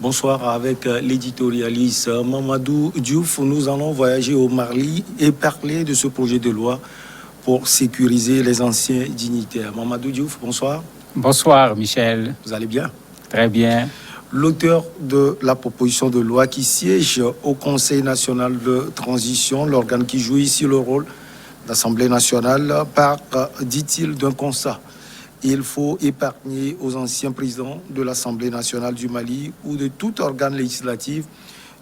Bonsoir, avec l'éditorialiste Mamadou Diouf, nous allons voyager au Mali et parler de ce projet de loi pour sécuriser les anciens dignitaires. Mamadou Diouf, bonsoir. Bonsoir Michel. Vous allez bien? Très bien. L'auteur de la proposition de loi qui siège au Conseil national de transition, l'organe qui joue ici le rôle d'Assemblée nationale, part, dit-il, d'un constat. Il faut épargner aux anciens présidents de l'Assemblée nationale du Mali ou de tout organe législatif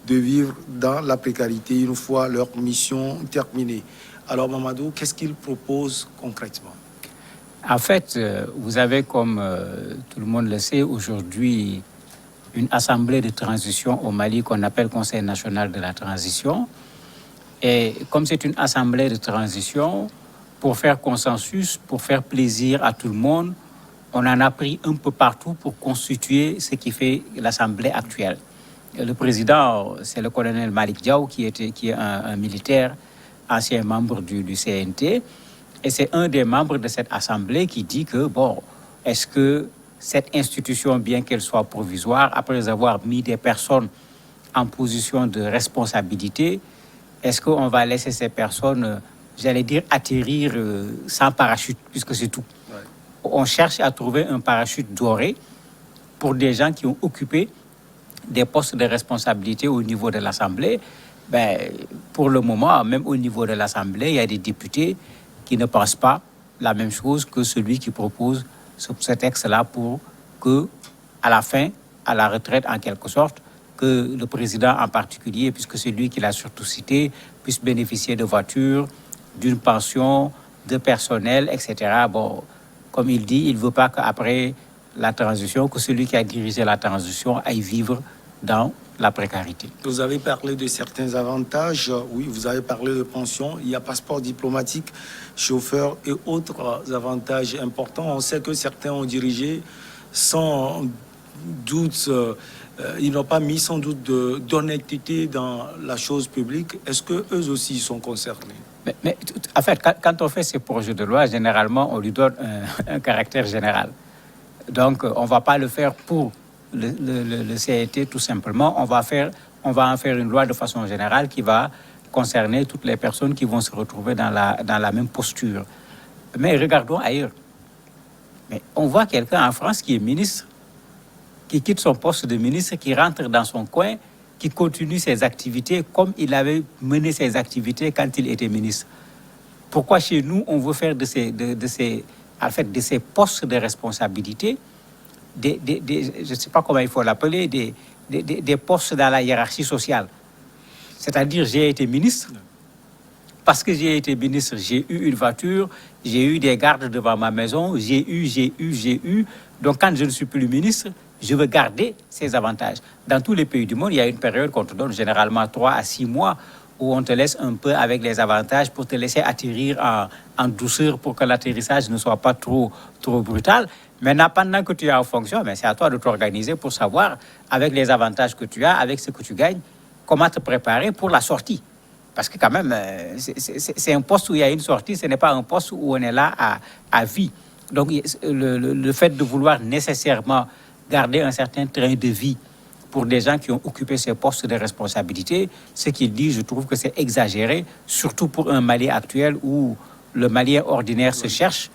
de vivre dans la précarité une fois leur mission terminée. Alors Mamadou, qu'est-ce qu'il propose concrètement? En fait, vous avez, comme tout le monde le sait, aujourd'hui une assemblée de transition au Mali qu'on appelle Conseil national de la transition. Et comme c'est une assemblée de transition, pour faire consensus, pour faire plaisir à tout le monde, on en a pris un peu partout pour constituer ce qui fait l'assemblée actuelle. Le président, c'est le colonel Malick Diaw, qui est un militaire, ancien membre du CNT. Et c'est un des membres de cette assemblée qui dit que, bon, est-ce que cette institution, bien qu'elle soit provisoire, après avoir mis des personnes en position de responsabilité, est-ce qu'on va laisser ces personnes, j'allais dire, atterrir sans parachute, puisque c'est tout. Ouais. On cherche à trouver un parachute doré pour des gens qui ont occupé des postes de responsabilité au niveau de l'Assemblée. Ben, pour le moment, même au niveau de l'Assemblée, il y a des députés qui ne pensent pas la même chose que celui qui propose ce texte-là pour que, à la fin, à la retraite en quelque sorte, que le président en particulier, puisque c'est lui qui l'a surtout cité, puisse bénéficier de voitures, d'une pension, de personnel, etc. Bon, comme il dit, il ne veut pas qu'après la transition, que celui qui a dirigé la transition aille vivre dans la précarité. Vous avez parlé de certains avantages, oui, vous avez parlé de pension, il y a passeport diplomatique, chauffeur et autres avantages importants. On sait que certains ont dirigé sans doute, ils n'ont pas mis sans doute d'honnêteté dans la chose publique. Est-ce que eux aussi sont concernés? Mais en fait, quand on fait ces projets de loi, généralement, on lui donne un caractère général. Donc, on ne va pas le faire pour le CET, tout simplement. On va en faire une loi de façon générale qui va concerner toutes les personnes qui vont se retrouver dans la même posture. Mais regardons ailleurs. Mais on voit quelqu'un en France qui est ministre, qui quitte son poste de ministre, qui rentre dans son coin, qui continue ses activités comme il avait mené ses activités quand il était ministre. Pourquoi chez nous, on veut faire de ces postes de responsabilité je ne sais pas comment il faut l'appeler, des postes dans la hiérarchie sociale. C'est-à-dire, j'ai été ministre. Parce que j'ai été ministre, j'ai eu une voiture, j'ai eu des gardes devant ma maison, j'ai eu. Donc, quand je ne suis plus ministre, je veux garder ces avantages. Dans tous les pays du monde, il y a une période qu'on te donne généralement 3 à 6 mois où on te laisse un peu avec les avantages pour te laisser atterrir en douceur pour que l'atterrissage ne soit pas trop brutal. Maintenant, pendant que tu es en fonction, c'est à toi de t'organiser pour savoir, avec les avantages que tu as, avec ce que tu gagnes, comment te préparer pour la sortie. Parce que quand même, c'est un poste où il y a une sortie, ce n'est pas un poste où on est là à vie. Donc, le fait de vouloir nécessairement garder un certain train de vie pour des gens qui ont occupé ces postes de responsabilité, ce qu'il dit, je trouve que c'est exagéré, surtout pour un Mali actuel où le Malien ordinaire se cherche.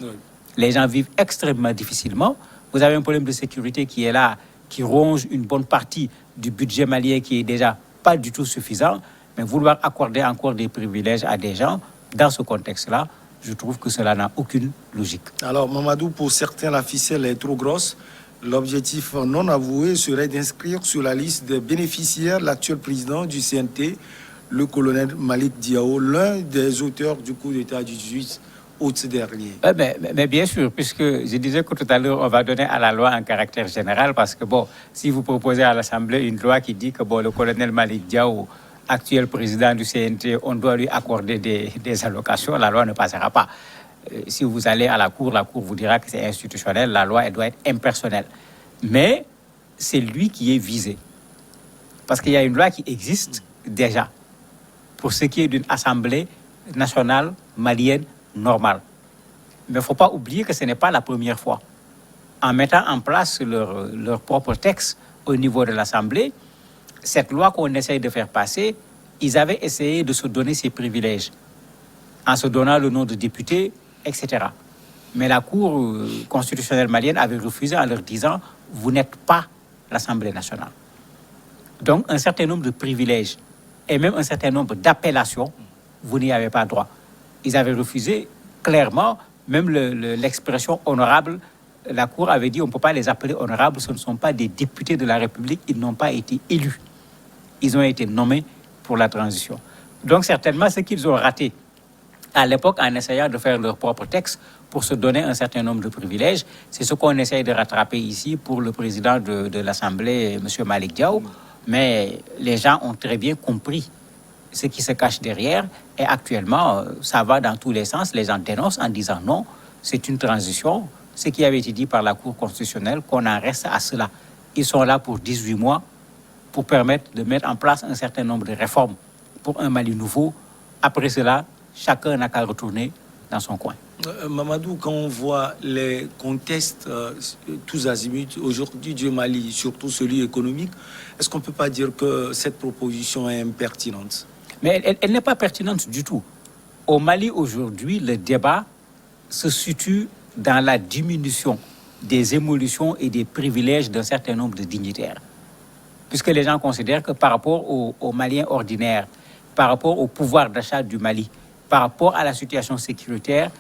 Les gens vivent extrêmement difficilement. Vous avez un problème de sécurité qui est là, qui ronge une bonne partie du budget malien qui est déjà pas du tout suffisant. Mais vouloir accorder encore des privilèges à des gens, dans ce contexte-là, je trouve que cela n'a aucune logique. Alors, Mamadou, pour certains, la ficelle est trop grosse. L'objectif non avoué serait d'inscrire sur la liste des bénéficiaires l'actuel président du CNT, le colonel Malick Diaw, l'un des auteurs du coup d'État du 18 août dernier. Mais bien sûr, puisque je disais que tout à l'heure, on va donner à la loi un caractère général, parce que, bon, si vous proposez à l'Assemblée une loi qui dit que, bon, le colonel Malick Diaw, actuel président du CNT, on doit lui accorder des allocations, la loi ne passera pas. Si vous allez à la Cour vous dira que c'est institutionnel, la loi, elle doit être impersonnelle. Mais c'est lui qui est visé. Parce qu'il y a une loi qui existe déjà, pour ce qui est d'une Assemblée nationale malienne normale. Mais il ne faut pas oublier que ce n'est pas la première fois. En mettant en place leur propre texte, au niveau de l'Assemblée, cette loi qu'on essaye de faire passer, ils avaient essayé de se donner ces privilèges en se donnant le nom de député, etc. Mais la Cour constitutionnelle malienne avait refusé en leur disant « vous n'êtes pas l'Assemblée nationale ». Donc, un certain nombre de privilèges et même un certain nombre d'appellations, vous n'y avez pas droit. Ils avaient refusé clairement, même l'expression honorable. La Cour avait dit on ne peut pas les appeler honorables, ce ne sont pas des députés de la République, ils n'ont pas été élus. Ils ont été nommés pour la transition. Donc, certainement, ce qu'ils ont raté à l'époque, en essayant de faire leur propre texte pour se donner un certain nombre de privilèges, c'est ce qu'on essaye de rattraper ici pour le président de l'Assemblée, M. Malick Diaw. Mais les gens ont très bien compris ce qui se cache derrière. Et actuellement, ça va dans tous les sens. Les gens dénoncent en disant non, c'est une transition. Ce qui avait été dit par la Cour constitutionnelle, qu'on en reste à cela. Ils sont là pour 18 mois pour permettre de mettre en place un certain nombre de réformes pour un Mali nouveau. Après cela, chacun n'a qu'à retourner dans son coin. Mamadou, quand on voit les contestes tous azimuts aujourd'hui du Mali, surtout celui économique, est-ce qu'on ne peut pas dire que cette proposition est impertinente? Mais elle n'est pas pertinente du tout. Au Mali aujourd'hui, le débat se situe dans la diminution des émolutions et des privilèges d'un certain nombre de dignitaires. Puisque les gens considèrent que par rapport aux Maliens ordinaires, par rapport au pouvoir d'achat du Mali, par rapport à la situation sécuritaire,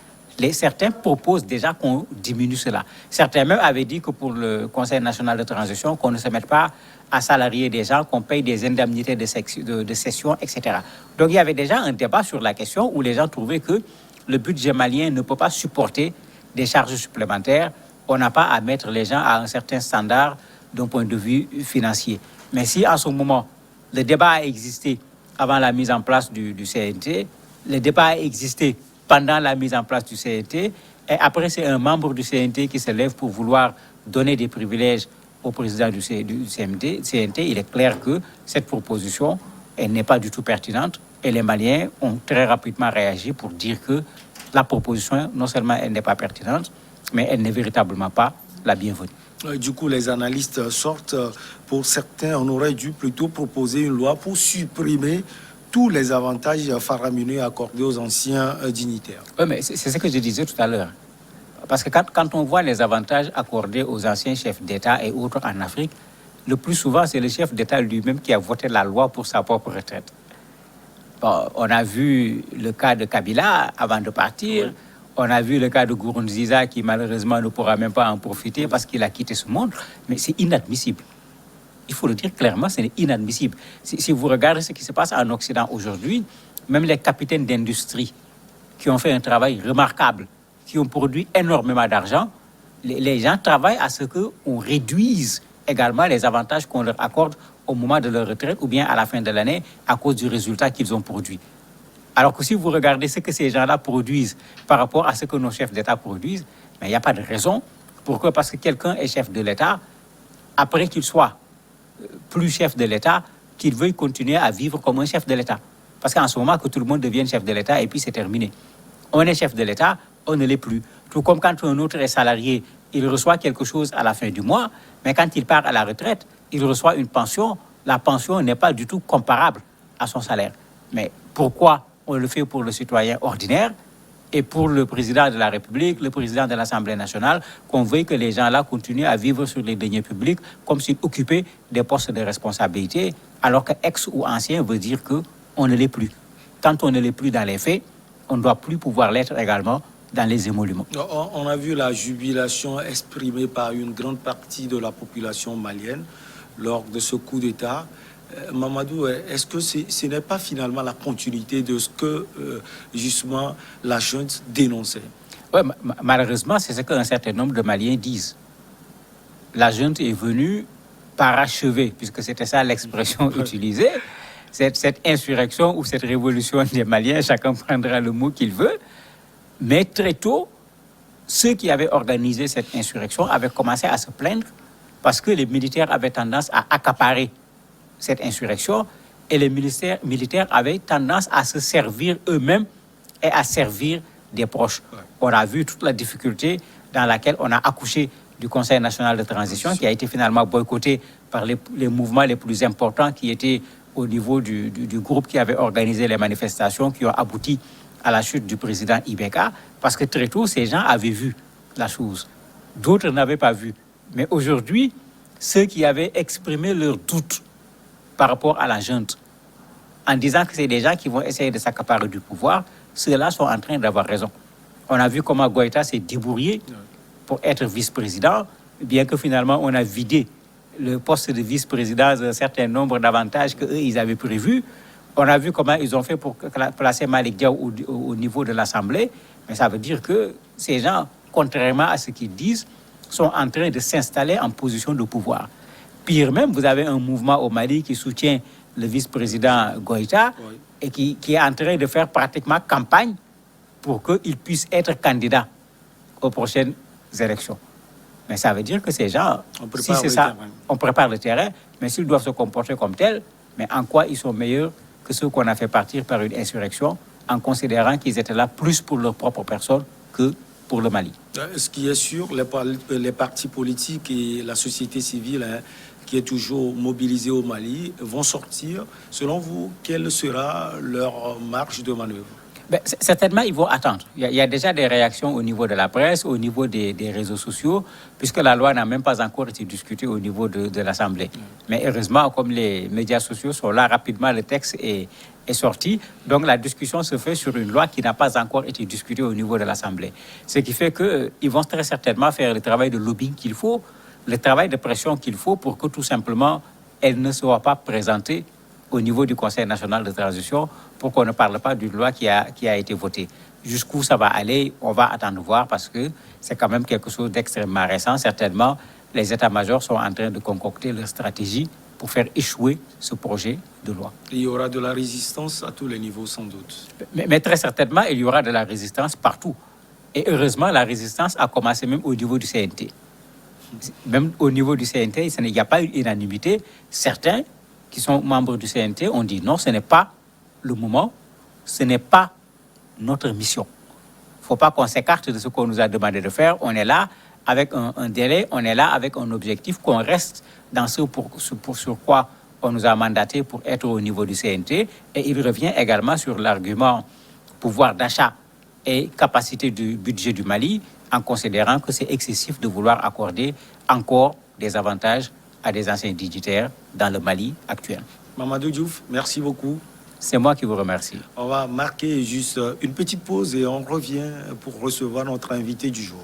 certains proposent déjà qu'on diminue cela. Certains même avaient dit que pour le Conseil national de transition, qu'on ne se mette pas à salarier des gens, qu'on paye des indemnités de cession, etc. Donc il y avait déjà un débat sur la question où les gens trouvaient que le budget malien ne peut pas supporter des charges supplémentaires. On n'a pas à mettre les gens à un certain standard d'un point de vue financier. Mais si en ce moment, le débat a existé avant la mise en place du CNT, le débat a existé pendant la mise en place du CNT, et après c'est un membre du CNT qui se lève pour vouloir donner des privilèges au président du CNT, il est clair que cette proposition, elle n'est pas du tout pertinente, et les Maliens ont très rapidement réagi pour dire que la proposition, non seulement elle n'est pas pertinente, mais elle n'est véritablement pas la bienvenue. Du coup, les analystes sortent, pour certains, on aurait dû plutôt proposer une loi pour supprimer tous les avantages faramineux accordés aux anciens dignitaires. Oui, mais c'est ce que je disais tout à l'heure. Parce que quand on voit les avantages accordés aux anciens chefs d'État et autres en Afrique, le plus souvent, c'est le chef d'État lui-même qui a voté la loi pour sa propre retraite. Bon, on a vu le cas de Kabila avant de partir. Oui. On a vu le cas de Nkurunziza qui, malheureusement, ne pourra même pas en profiter parce qu'il a quitté ce monde. Mais c'est inadmissible. Il faut le dire clairement, c'est inadmissible. Si vous regardez ce qui se passe en Occident aujourd'hui, même les capitaines d'industrie qui ont fait un travail remarquable, qui ont produit énormément d'argent, les gens travaillent à ce qu'on réduise également les avantages qu'on leur accorde au moment de leur retraite ou bien à la fin de l'année à cause du résultat qu'ils ont produit. Alors que si vous regardez ce que ces gens-là produisent par rapport à ce que nos chefs d'État produisent, mais il n'y a pas de raison. Pourquoi? Parce que quelqu'un est chef de l'État, après qu'il soit plus chef de l'État, qu'il veuille continuer à vivre comme un chef de l'État. Parce qu'en ce moment, que tout le monde devienne chef de l'État et puis c'est terminé. On est chef de l'État, on ne l'est plus. Tout comme quand un autre est salarié, il reçoit quelque chose à la fin du mois, mais quand il part à la retraite, il reçoit une pension. La pension n'est pas du tout comparable à son salaire. Mais pourquoi on le fait pour le citoyen ordinaire et pour le président de la République, le président de l'Assemblée nationale, qu'on veuille que les gens-là continuent à vivre sur les deniers publics comme s'ils occupaient des postes de responsabilité, alors que ex ou ancien veut dire qu'on ne l'est plus. Quand on ne l'est plus dans les faits, on ne doit plus pouvoir l'être également dans les émoluments. On a vu la jubilation exprimée par une grande partie de la population malienne lors de ce coup d'État. Mamadou, est-ce que ce n'est pas finalement la continuité de ce que, justement, la junte dénonçait? Oui, malheureusement, c'est ce qu'un certain nombre de Maliens disent. La junte est venue parachever, puisque c'était ça l'expression utilisée, cette insurrection ou cette révolution des Maliens, chacun prendra le mot qu'il veut, mais très tôt, ceux qui avaient organisé cette insurrection avaient commencé à se plaindre parce que les militaires avaient tendance à accaparer cette insurrection et les militaires avaient tendance à se servir eux-mêmes et à servir des proches. Ouais. On a vu toute la difficulté dans laquelle on a accouché du Conseil national de transition qui a été finalement boycotté par les mouvements les plus importants qui étaient au niveau du groupe qui avait organisé les manifestations qui ont abouti à la chute du président Ibeka, parce que très tôt, ces gens avaient vu la chose. D'autres n'avaient pas vu. Mais aujourd'hui, ceux qui avaient exprimé leurs doutes par rapport à la junte, en disant que c'est des gens qui vont essayer de s'accaparer du pouvoir, ceux-là sont en train d'avoir raison. On a vu comment Goïta s'est débrouillé pour être vice-président, bien que finalement on a vidé le poste de vice-président d'un certain nombre d'avantages qu'eux, ils avaient prévus. On a vu comment ils ont fait pour placer Malick Diaw au niveau de l'Assemblée. Mais ça veut dire que ces gens, contrairement à ce qu'ils disent, sont en train de s'installer en position de pouvoir. Pire même, vous avez un mouvement au Mali qui soutient le vice-président Goïta et qui est en train de faire pratiquement campagne pour qu'il puisse être candidat aux prochaines élections. Mais ça veut dire que ces gens, si c'est ça, on prépare le terrain, mais s'ils doivent se comporter comme tels, mais en quoi ils sont meilleurs que ceux qu'on a fait partir par une insurrection, en considérant qu'ils étaient là plus pour leur propre personne que pour le Mali. Ce qui est sûr, les partis politiques et la société civile qui est toujours mobilisée au Mali vont sortir. Selon vous, quelle sera leur marge de manœuvre? Certainement, ils vont attendre. Il y a déjà des réactions au niveau de la presse, au niveau des réseaux sociaux, puisque la loi n'a même pas encore été discutée au niveau de l'Assemblée. Mais heureusement, comme les médias sociaux sont là, rapidement, le texte est sorti. Donc, la discussion se fait sur une loi qui n'a pas encore été discutée au niveau de l'Assemblée. Ce qui fait qu'ils vont très certainement faire le travail de lobbying qu'il faut, le travail de pression qu'il faut pour que, tout simplement, elle ne soit pas présentée au niveau du Conseil national de transition pour qu'on ne parle pas d'une loi qui a été votée. Jusqu'où ça va aller, on va attendre voir parce que c'est quand même quelque chose d'extrêmement récent. Certainement, les états-majors sont en train de concocter leur stratégie pour faire échouer ce projet de loi. Il y aura de la résistance à tous les niveaux, sans doute. Mais très certainement, il y aura de la résistance partout. Et heureusement, la résistance a commencé même au niveau du CNT. Même au niveau du CNT, il n'y a pas eu unanimité. Certains qui sont membres du CNT ont dit non, ce n'est pas le moment, ce n'est pas notre mission. Il ne faut pas qu'on s'écarte de ce qu'on nous a demandé de faire. On est là avec un délai, on est là avec un objectif, qu'on reste dans ce sur quoi on nous a mandaté pour être au niveau du CNT. Et il revient également sur l'argument pouvoir d'achat et capacité du budget du Mali, en considérant que c'est excessif de vouloir accorder encore des avantages à des anciens dignitaires dans le Mali actuel. Mamadou Diouf, merci beaucoup. C'est moi qui vous remercie. On va marquer juste une petite pause et on revient pour recevoir notre invité du jour.